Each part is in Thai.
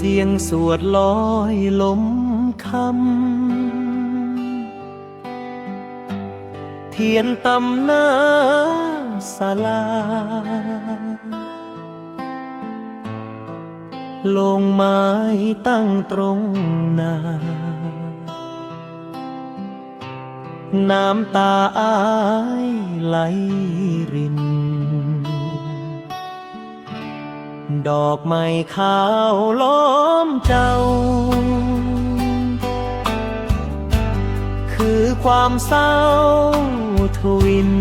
สียงสวดลอยลมคำเทียนตำหน้าศาลาโลงไม้ตั้งตรงหน้าน้ำตาอ้ายไหลรินดอกไม้ขาวล้อมเจ้าคือความเศร้าทวิน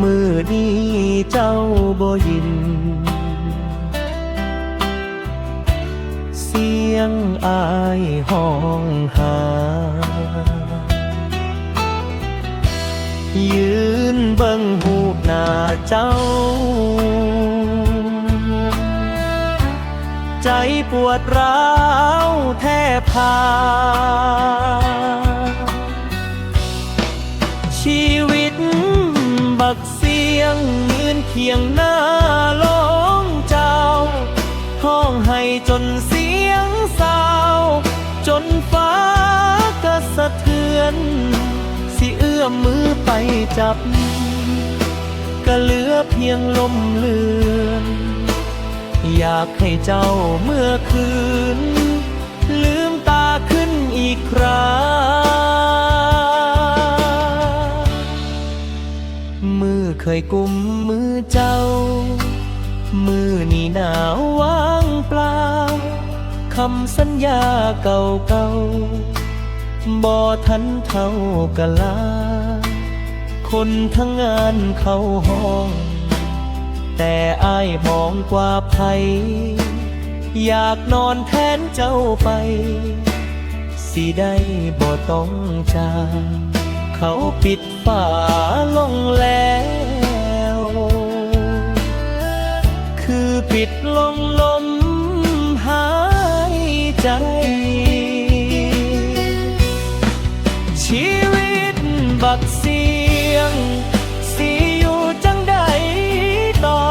มือนี้เจ้าบ่ยินเสียงอ้ายห้องหายืนเบิ่งหูปหน้าเจ้าใจปวดร้าวแทบขาดชีวิตบักเสียงยืนเคียงหน้าลงเจ้าห้องให้จนเสียงเศร้าจนฟ้ากระสะเทือนสิเอื้อมมือไปจับก็เหลือเพียงลมเลือนอยากให้เจ้าเมื่อคืนลืมตาขึ้นอีกครามือเคยกุมมือเจ้ามือนี่หนาวว่างเปล่าคำสัญญาเก่าๆบ่ทันเท่ากะลาคนทั้งงานเขาห้องแต่อ้ายมองกว่าไผอยากนอนแทนเจ้าไปสิได้บ่ต้องจากเขาปิดฝาลงแล้วคือปิดลงลมหายใจชีวิตบักเสียงสิอยู่จังใดต่อ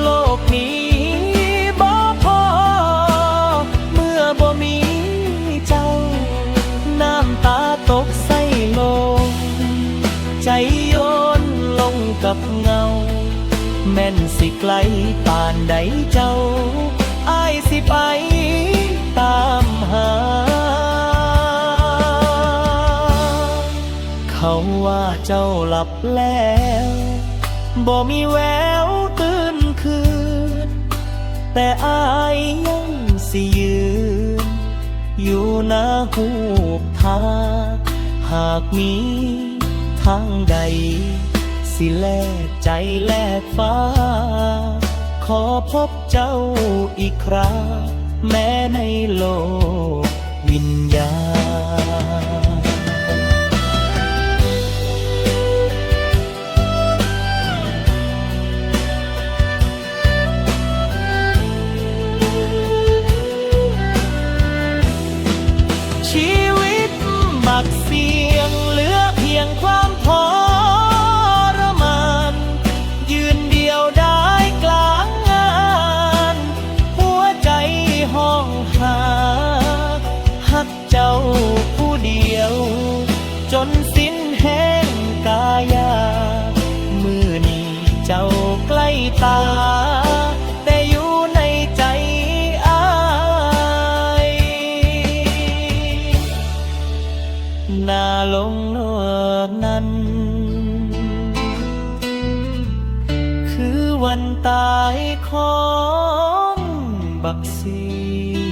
โลกนี้บ่พอเมื่อบ่มีเจ้าน้ำตาตกใส่ลงใจโยนลงกับเงาแม่นสิไกลปานใดเจ้าอ้ายสิไปตามหาเขาว่าเจ้าหลับแล้วบ่มีแววตื่นคืนแต่อ้ายยังสิยืนอยู่หน้าหูปทาหากมีทางใดสิแลกใจแลกฟ้าขอพบเจ้าอีกคราแม้ในโลกวิญญาณชีวิตบักเสียงเหลือเพียงความทรมานยืนเดียวได้กลางงานหัวใจห้องหาฮักเจ้าผู้เดียวจนสิ้นแห้งกายามือนี้เจ้าใกล้ตาแต่อยู่ในใจอ้ายหน้าลงนวดนั้นคือวันตายของบักเสีย